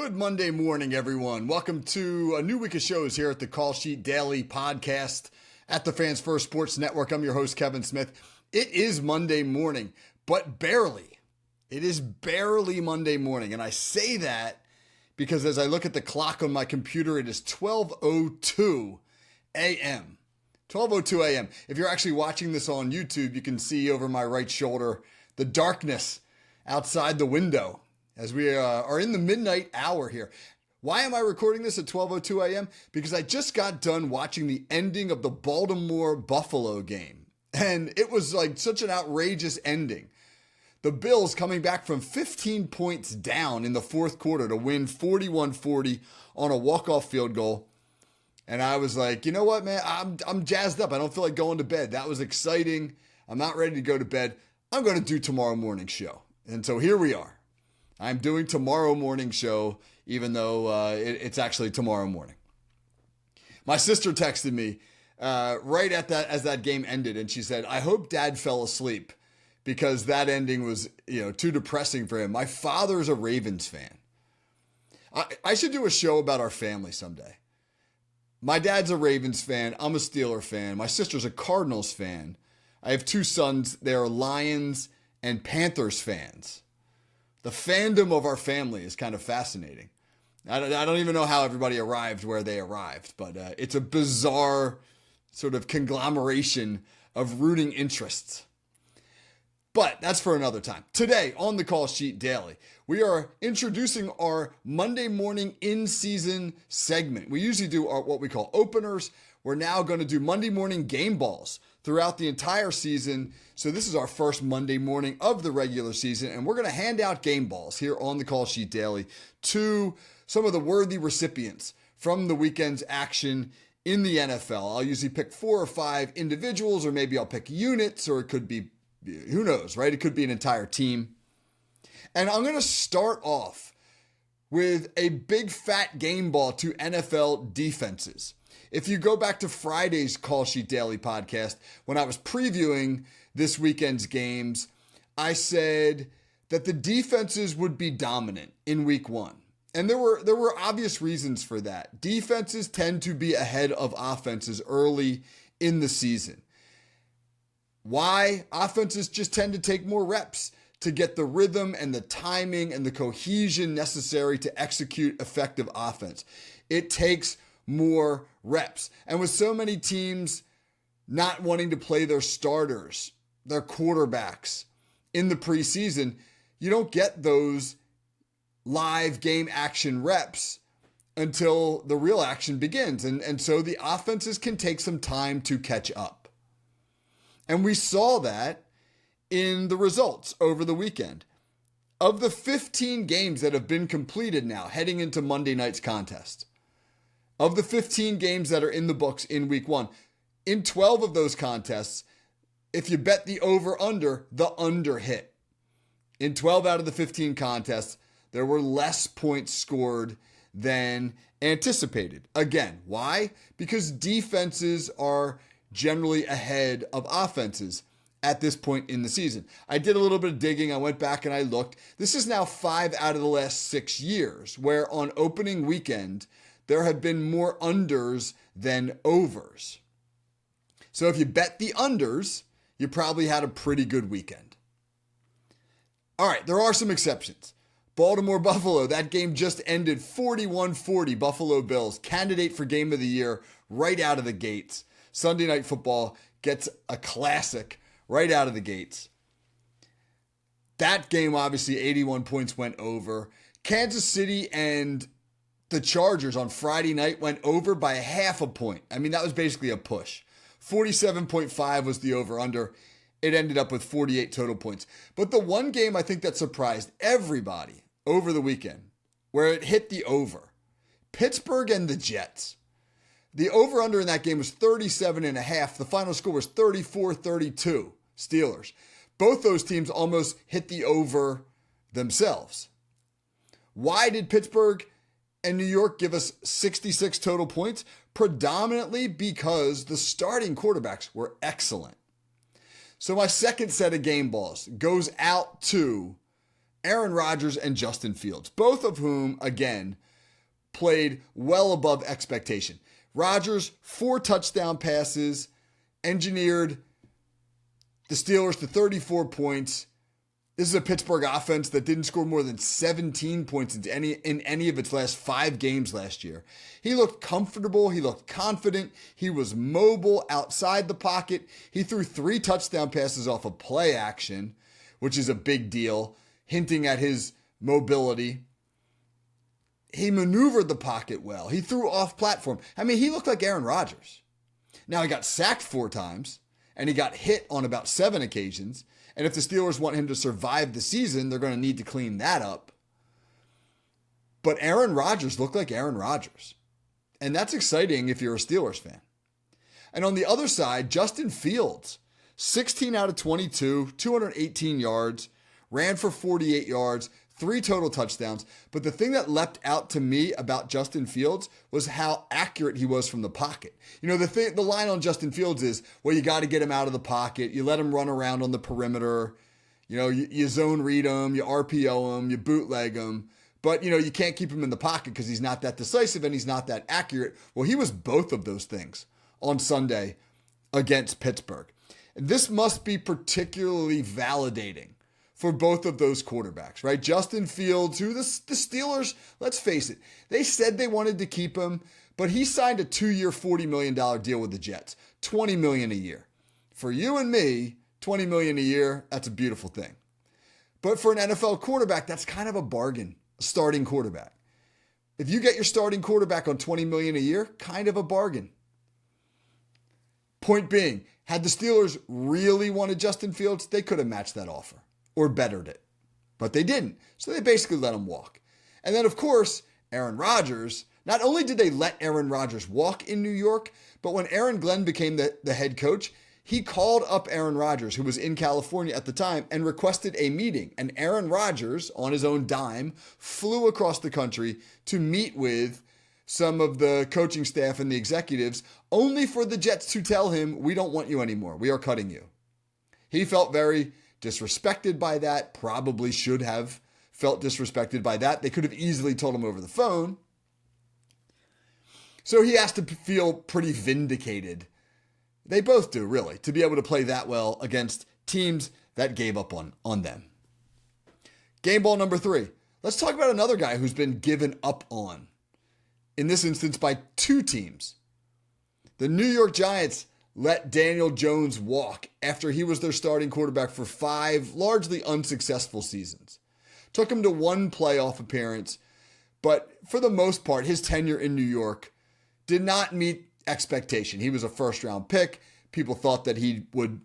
Good Monday morning, everyone. Welcome to a new week of shows here at the Call Sheet Daily podcast at the Fans First Sports Network. I'm your host, Kevin Smith. It is Monday morning, but barely. It is barely Monday morning. And I say that because as I look at the clock on my computer, it is 12:02 a.m. 12:02 a.m. If you're actually watching this on YouTube, you can see over my right shoulder the darkness outside the window as we are in the midnight hour here. Why am I recording this at 12:02 a.m.? Because I just got done watching the ending of the Baltimore-Buffalo game. And it was like such an outrageous ending. The Bills coming back from 15 points down in the fourth quarter to win 41-40 on a walk-off field goal. And I was like, you know what, man? I'm jazzed up. I don't feel like going to bed. That was exciting. I'm not ready to go to bed. I'm going to do tomorrow morning's show. And so here we are. I'm doing tomorrow morning show, even though it's actually tomorrow morning. My sister texted me right at that as that game ended, and she said, "I hope Dad fell asleep because that ending was, too depressing for him." My father's a Ravens fan. I should do a show about our family someday. My dad's a Ravens fan. I'm a Steelers fan. My sister's a Cardinals fan. I have two sons. They're Lions and Panthers fans. The fandom of our family is kind of fascinating. I don't even know how everybody arrived where they arrived, but it's a bizarre sort of conglomeration of rooting interests. But that's for another time. Today on the Call Sheet Daily, we are introducing our Monday morning in-season segment. We usually do what we call openers. We're now going to do Monday morning game balls throughout the entire season. So this is our first Monday morning of the regular season, and we're going to hand out game balls here on the Call Sheet Daily to some of the worthy recipients from the weekend's action in the NFL. I'll usually pick 4 or 5 individuals, or maybe I'll pick units, or it could be, who knows, right? It could be an entire team. And I'm going to start off with a big fat game ball to NFL defenses. If you go back to Friday's Call Sheet Daily podcast, when I was previewing this weekend's games, I said that the defenses would be dominant in week 1. And there were obvious reasons for that. Defenses tend to be ahead of offenses early in the season. Why? Offenses just tend to take more reps to get the rhythm and the timing and the cohesion necessary to execute effective offense. It takes more reps. And with so many teams not wanting to play their starters, their quarterbacks in the preseason, you don't get those live game action reps until the real action begins. And so the offenses can take some time to catch up. And we saw that in the results over the weekend. Of the 15 games that have been completed now heading into Monday night's contest, of the 15 games that are in the books in week 1, in 12 of those contests, if you bet the over-under, the under hit. In 12 out of the 15 contests, there were less points scored than anticipated. Again, why? Because defenses are generally ahead of offenses at this point in the season. I did a little bit of digging. I went back and I looked. This is now 5 out of the last 6 years, where on opening weekend, there have been more unders than overs. So if you bet the unders, you probably had a pretty good weekend. All right, there are some exceptions. Baltimore-Buffalo, that game just ended 41-40. Buffalo Bills, candidate for game of the year right out of the gates. Sunday Night Football gets a classic right out of the gates. That game, obviously, 81 points went over. Kansas City and the Chargers on Friday night went over by half a point. I mean, that was basically a push. 47.5 was the over-under. It ended up with 48 total points. But the one game I think that surprised everybody over the weekend, where it hit the over, Pittsburgh and the Jets. The over-under in that game was 37.5. The final score was 34-32 Steelers. Both those teams almost hit the over themselves. Why did Pittsburgh and New York give us 66 total points? Predominantly because the starting quarterbacks were excellent. So my second set of game balls goes out to Aaron Rodgers and Justin Fields, both of whom, again, played well above expectation. Rodgers, 4 touchdown passes, engineered the Steelers to 34 points. This is a Pittsburgh offense that didn't score more than 17 points in any of its last 5 games last year. He looked comfortable. He looked confident. He was mobile outside the pocket. He threw 3 touchdown passes off of play action, which is a big deal, hinting at his mobility. He maneuvered the pocket well. He threw off platform. I mean, he looked like Aaron Rodgers. Now, he got sacked 4 times, and he got hit on about 7 occasions. And if the Steelers want him to survive the season, they're going to need to clean that up. But Aaron Rodgers looked like Aaron Rodgers. And that's exciting if you're a Steelers fan. And on the other side, Justin Fields, 16 out of 22, 218 yards, ran for 48 yards, 3 total touchdowns. But the thing that leapt out to me about Justin Fields was how accurate he was from the pocket. You know, the line on Justin Fields is, well, you got to get him out of the pocket. You let him run around on the perimeter. You know, you zone read him, you RPO him, you bootleg him. But, you know, you can't keep him in the pocket because he's not that decisive and he's not that accurate. Well, he was both of those things on Sunday against Pittsburgh. And this must be particularly validating for both of those quarterbacks, right? Justin Fields, who the Steelers, let's face it, they said they wanted to keep him, but he signed a 2-year, $40 million deal with the Jets, $20 million a year. For you and me, $20 million a year, that's a beautiful thing. But for an NFL quarterback, that's kind of a bargain, a starting quarterback. If you get your starting quarterback on $20 million a year, kind of a bargain. Point being, had the Steelers really wanted Justin Fields, they could have matched that offer or bettered it. But they didn't. So they basically let him walk. And then, of course, Aaron Rodgers, not only did they let Aaron Rodgers walk in New York, but when Aaron Glenn became the head coach, he called up Aaron Rodgers, who was in California at the time, and requested a meeting. And Aaron Rodgers, on his own dime, flew across the country to meet with some of the coaching staff and the executives, only for the Jets to tell him, we don't want you anymore. We are cutting you. He felt very disrespected by that, probably should have felt disrespected by that. They could have easily told him over the phone. So he has to feel pretty vindicated. They both do, really, to be able to play that well against teams that gave up on them. Game ball number 3. Let's talk about another guy who's been given up on, in this instance by 2 teams. The New York Giants let Daniel Jones walk after he was their starting quarterback for 5 largely unsuccessful seasons. Took him to 1 playoff appearance, but for the most part, his tenure in New York did not meet expectation. He was a first-round pick. People thought that he would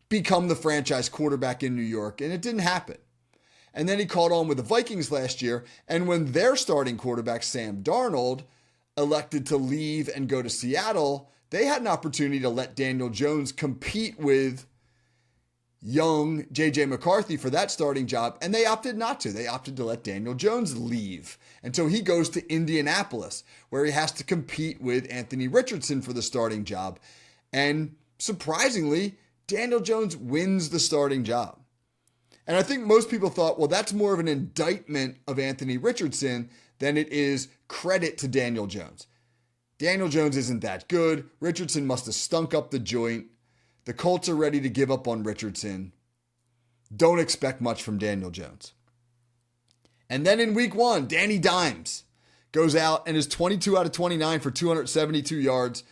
become the franchise quarterback in New York, and it didn't happen. And then he caught on with the Vikings last year, and when their starting quarterback, Sam Darnold, elected to leave and go to Seattle, they had an opportunity to let Daniel Jones compete with young J.J. McCarthy for that starting job, and they opted not to. They opted to let Daniel Jones leave. And so he goes to Indianapolis, where he has to compete with Anthony Richardson for the starting job. And surprisingly, Daniel Jones wins the starting job. And I think most people thought, well, that's more of an indictment of Anthony Richardson than it is credit to Daniel Jones. Daniel Jones isn't that good. Richardson must have stunk up the joint. The Colts are ready to give up on Richardson. Don't expect much from Daniel Jones. And then in week 1, Danny Dimes goes out and is 22 out of 29 for 272 yards,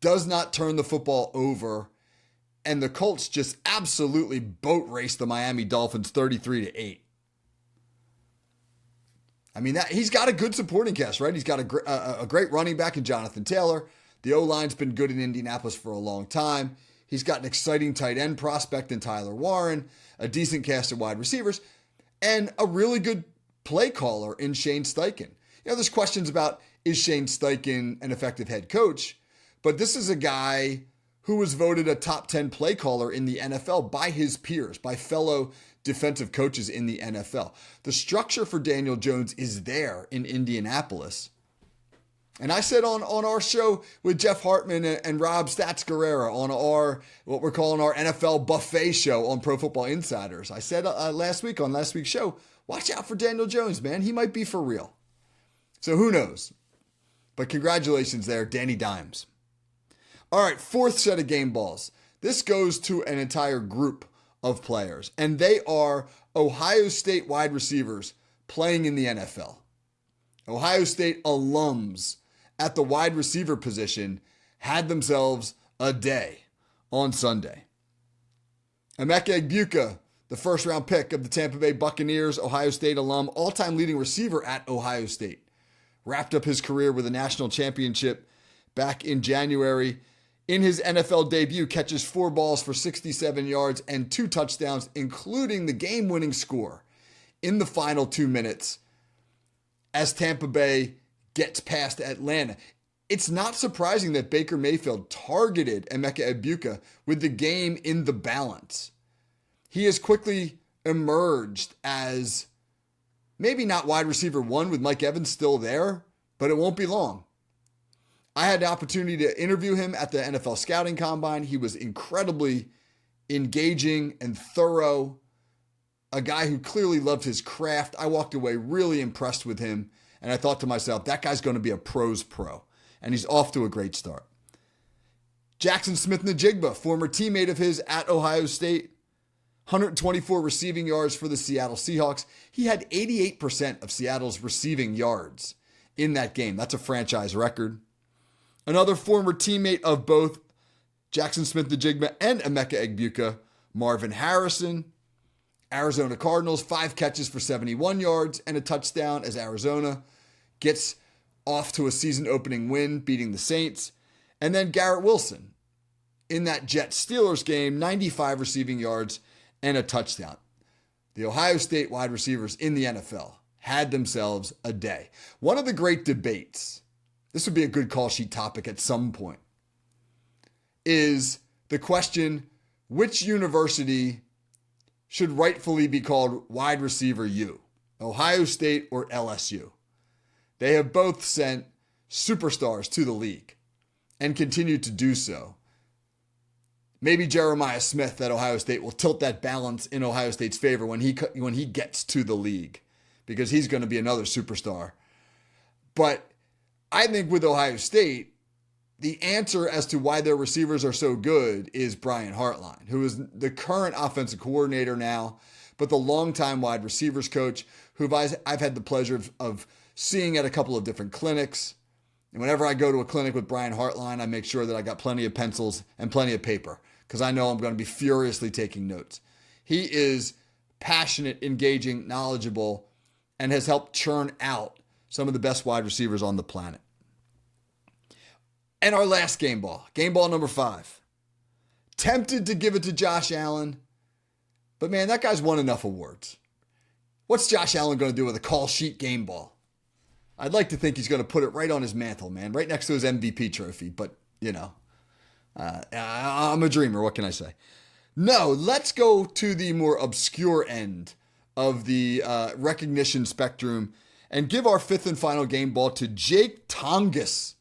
does not turn the football over, and the Colts just absolutely boat race the Miami Dolphins 33-8. I mean, he's got a good supporting cast, right? He's got a great running back in Jonathan Taylor. The O-line's been good in Indianapolis for a long time. He's got an exciting tight end prospect in Tyler Warren, a decent cast of wide receivers, and a really good play caller in Shane Steichen. You know, there's questions about, is Shane Steichen an effective head coach? But this is a guy who was voted a top 10 play caller in the NFL by his peers, by fellow defensive coaches in the NFL. The structure for Daniel Jones is there in Indianapolis. And I said on our show with Jeff Hartman and Rob Stats Guerrera on what we're calling our NFL buffet show on Pro Football Insiders, I said last week on last week's show, watch out for Daniel Jones, man. He might be for real. So who knows? But congratulations there, Danny Dimes. All right, fourth set of game balls. This goes to an entire group of players, and they are Ohio State wide receivers playing in the NFL. Ohio State alums at the wide receiver position had themselves a day on Sunday. Emeka Egbuka, the first-round pick of the Tampa Bay Buccaneers, Ohio State alum, all-time leading receiver at Ohio State, wrapped up his career with a national championship back in January. In his NFL debut, catches 4 balls for 67 yards and 2 touchdowns, including the game-winning score in the final 2 minutes as Tampa Bay gets past Atlanta. It's not surprising that Baker Mayfield targeted Emeka Egbuka with the game in the balance. He has quickly emerged as maybe not wide receiver 1 with Mike Evans still there, but it won't be long. I had the opportunity to interview him at the NFL Scouting Combine. He was incredibly engaging and thorough, a guy who clearly loved his craft. I walked away really impressed with him, and I thought to myself, that guy's going to be a pro's pro, and he's off to a great start. Jackson Smith-Njigba, former teammate of his at Ohio State, 124 receiving yards for the Seattle Seahawks. He had 88% of Seattle's receiving yards in that game. That's a franchise record. Another former teammate of both Jackson Smith-Njigba and Emeka Egbuka, Marvin Harrison, Arizona Cardinals, 5 catches for 71 yards and a touchdown as Arizona gets off to a season-opening win, beating the Saints. And then Garrett Wilson in that Jets-Steelers game, 95 receiving yards and a touchdown. The Ohio State wide receivers in the NFL had themselves a day. One of the great debates, this would be a good call sheet topic at some point, is the question, which university should rightfully be called wide receiver U, Ohio State or LSU? They have both sent superstars to the league and continue to do so. Maybe Jeremiah Smith at Ohio State will tilt that balance in Ohio State's favor when he gets to the league, because he's going to be another superstar. But I think with Ohio State, the answer as to why their receivers are so good is Brian Hartline, who is the current offensive coordinator now, but the longtime wide receivers coach, who I've had the pleasure of seeing at a couple of different clinics. And whenever I go to a clinic with Brian Hartline, I make sure that I got plenty of pencils and plenty of paper, because I know I'm going to be furiously taking notes. He is passionate, engaging, knowledgeable, and has helped churn out some of the best wide receivers on the planet. And our last game ball number 5. Tempted to give it to Josh Allen, but man, that guy's won enough awards. What's Josh Allen going to do with a call sheet game ball? I'd like to think he's going to put it right on his mantle, man, right next to his MVP trophy, but you know, I'm a dreamer. What can I say? No, let's go to the more obscure end of the recognition spectrum and give our 5th and final game ball to Jake Tonges.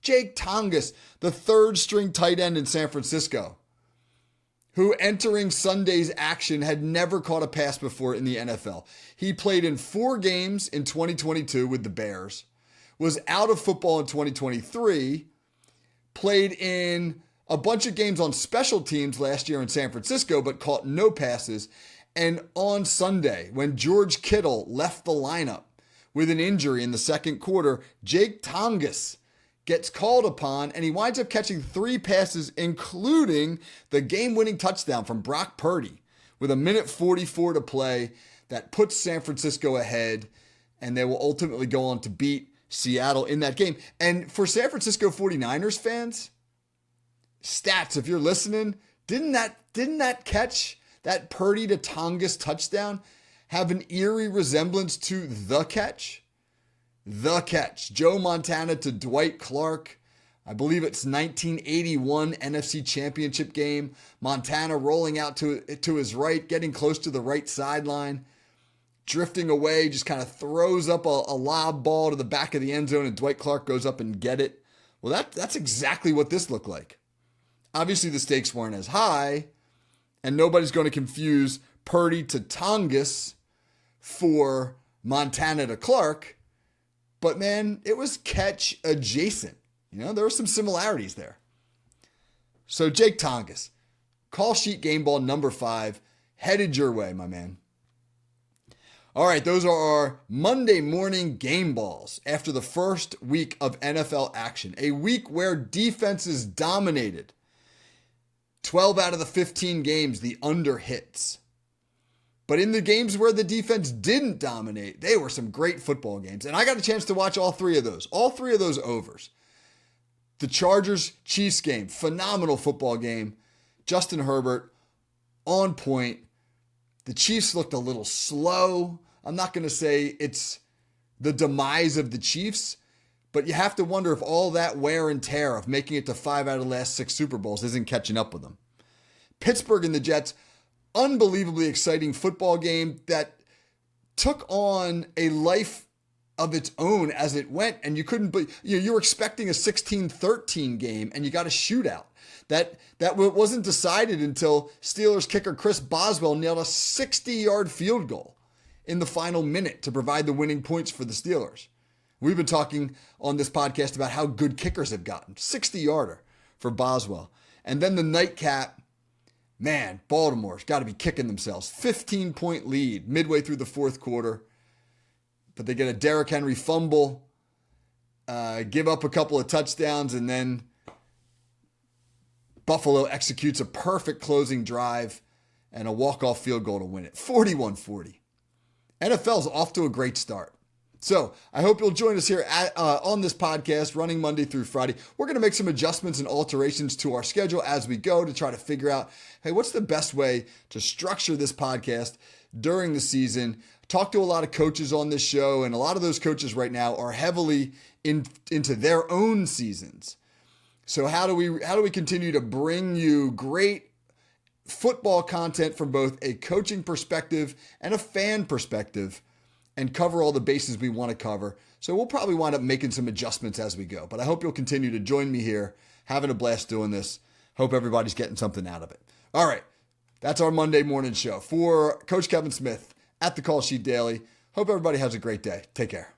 Jake Tonges, the 3rd string tight end in San Francisco, who entering Sunday's action had never caught a pass before in the NFL. He played in 4 games in 2022 with the Bears, was out of football in 2023, played in a bunch of games on special teams last year in San Francisco, but caught no passes. And on Sunday, when George Kittle left the lineup with an injury in the second quarter, Jake Tonges gets called upon, and he winds up catching 3 passes, including the game-winning touchdown from Brock Purdy with 1:44 to play that puts San Francisco ahead, and they will ultimately go on to beat Seattle in that game. And for San Francisco 49ers fans, stats, if you're listening, didn't that catch, that Purdy to Tonges touchdown, have an eerie resemblance to the catch? The catch. Joe Montana to Dwight Clark. I believe it's 1981 NFC Championship game. Montana rolling out to his right, getting close to the right sideline. drifting away, just kind of throws up a lob ball to the back of the end zone, and Dwight Clark goes up and get it. Well, that's exactly what this looked like. Obviously, the stakes weren't as high, and nobody's going to confuse Purdy to Tongas for Montana to Clark. But man, it was catch adjacent. There were some similarities there. So Jake Tongas, call sheet game ball number 5, headed your way, my man. All right, those are our Monday morning game balls after the first week of NFL action. A week where defenses dominated. 12 out of the 15 games, the under hits. But in the games where the defense didn't dominate, they were some great football games. And I got a chance to watch all three of those overs. The Chargers-Chiefs game, phenomenal football game. Justin Herbert, on point. The Chiefs looked a little slow. I'm not going to say it's the demise of the Chiefs, but you have to wonder if all that wear and tear of making it to 5 out of the last 6 Super Bowls isn't catching up with them. Pittsburgh and the Jets, unbelievably exciting football game that took on a life of its own as it went, and you were expecting a 16-13 game, and you got a shootout. That wasn't decided until Steelers kicker Chris Boswell nailed a 60-yard field goal in the final minute to provide the winning points for the Steelers. We've been talking on this podcast about how good kickers have gotten. 60-yarder for Boswell. And then the nightcap, man, Baltimore's got to be kicking themselves. 15-point lead midway through the fourth quarter. But they get a Derrick Henry fumble, give up a couple of touchdowns, and then Buffalo executes a perfect closing drive and a walk-off field goal to win it. 41-40. NFL's off to a great start. So I hope you'll join us here on this podcast running Monday through Friday. We're going to make some adjustments and alterations to our schedule as we go to try to figure out, hey, what's the best way to structure this podcast during the season? Talk to a lot of coaches on this show, and a lot of those coaches right now are heavily into their own seasons. So how do we continue to bring you great football content from both a coaching perspective and a fan perspective, and cover all the bases we want to cover? So we'll probably wind up making some adjustments as we go. But I hope you'll continue to join me here, having a blast doing this. Hope everybody's getting something out of it. All right, that's our Monday morning show. For Coach Kevin Smith at the Call Sheet Daily, hope everybody has a great day. Take care.